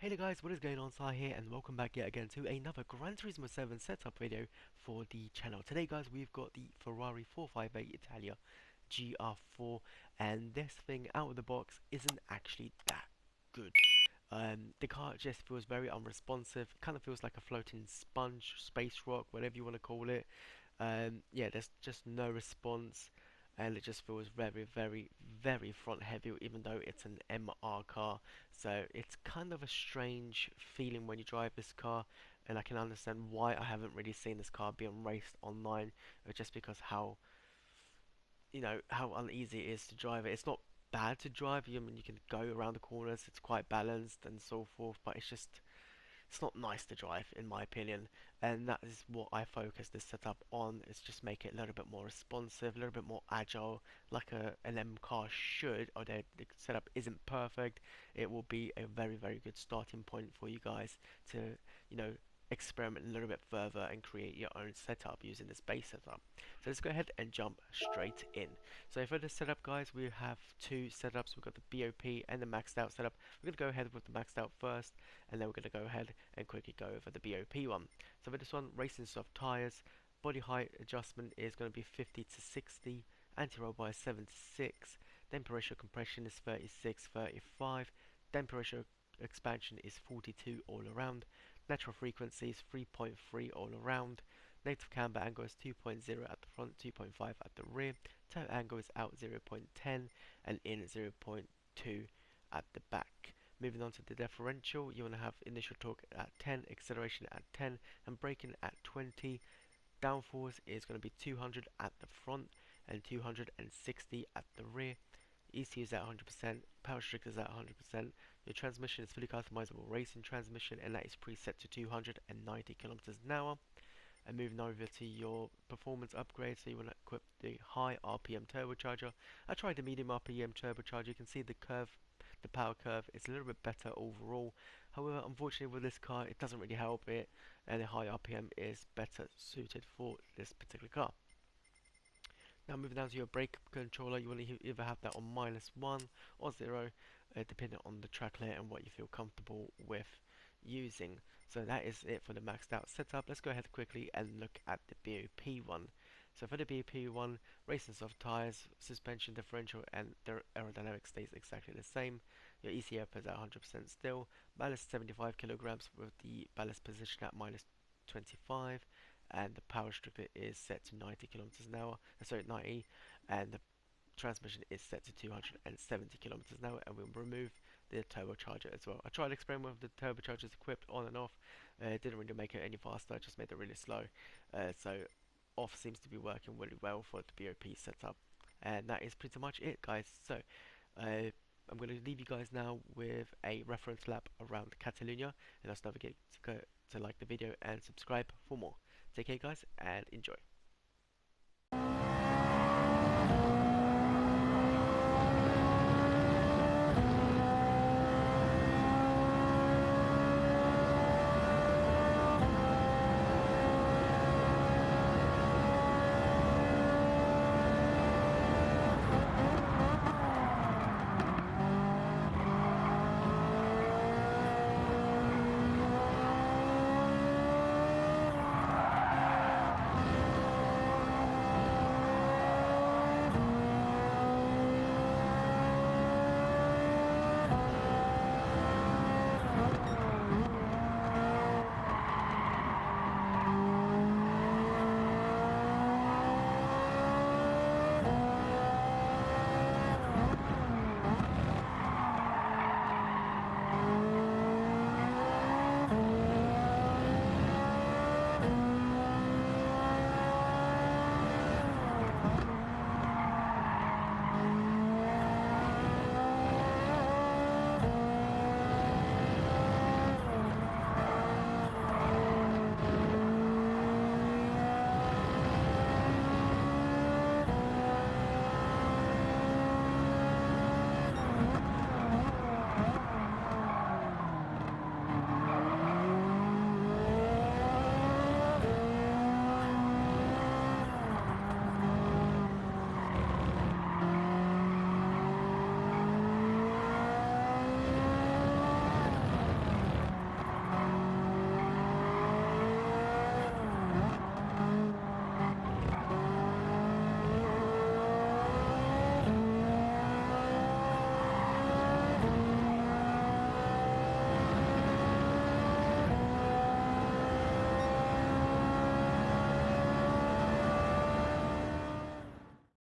Hey there guys, what is going on? Sai here and welcome back yet again to another Gran Turismo 7 setup video for the channel. Today guys, we've got the Ferrari 458 Italia GR4 and this thing out of the box isn't actually that good. The car just feels very unresponsive, kind of feels like a floating sponge, space rock, whatever you want to call it. Yeah, there's just no response and it just feels very front heavy even though it's an MR car, so it's kind of a strange feeling when you drive this car, and I can understand why I haven't really seen this car being raced online, just because how uneasy it is to drive it. It's not bad to drive. I mean, you can go around the corners, it's quite balanced and so forth, but it's not nice to drive in my opinion, and that is what I focus this setup on, is just make it a little bit more responsive, a little bit more agile, like an M car should. Although the setup isn't perfect, it will be a very good starting point for you guys to, you know, experiment a little bit further and create your own setup using this base setup. So let's go ahead and jump straight in. So for this setup guys, we have two setups. We've got the BOP and the maxed out setup. We're going to go ahead with the maxed out first, and then we're going to go ahead and quickly go over the BOP one. So for this one, racing soft tires, body height adjustment is going to be 50 to 60, anti-roll bar is 76, damper ratio compression is 36-35, damper ratio expansion is 42 all around, natural frequency is 3.3 all around, native camber angle is 2.0 at the front, 2.5 at the rear, toe angle is out 0.10 and in 0.2 at the back. Moving on to the differential, you want to have initial torque at 10, acceleration at 10, and braking at 20. Downforce is going to be 200 at the front and 260 at the rear. ECU is at 100%, power strict is at 100%. Your transmission is fully customizable racing transmission, and that is preset to 290 kilometers an hour. And moving over to your performance upgrade, so you want to equip the high RPM turbocharger. I tried the medium RPM turbocharger. You can see the curve, the power curve is a little bit better overall. However, unfortunately with this car it doesn't really help it, and the high RPM is better suited for this particular car. Now moving down to your brake controller, you want to either have that on -1 or 0, depending on the track layer and what you feel comfortable with using. So that is it for the maxed out setup. Let's go ahead quickly and look at the BOP one. So for the BOP one, racing soft tires, suspension differential and the aerodynamics stays exactly the same. Your ECF is at 100% still, ballast 75 kilograms with the ballast position at -25, and the power restrictor is set to 90 kilometers an hour, sorry 90, and the transmission is set to 270 kilometers an hour, and we'll remove the turbocharger as well. I tried experimenting with the turbochargers equipped on and off. It didn't really make it any faster, it just made it really slow. So off seems to be working really well for the BOP setup, and that is pretty much it guys. So I'm going to leave you guys now with a reference lap around Catalonia, and don't forget to like the video and subscribe for more. Take care guys and enjoy.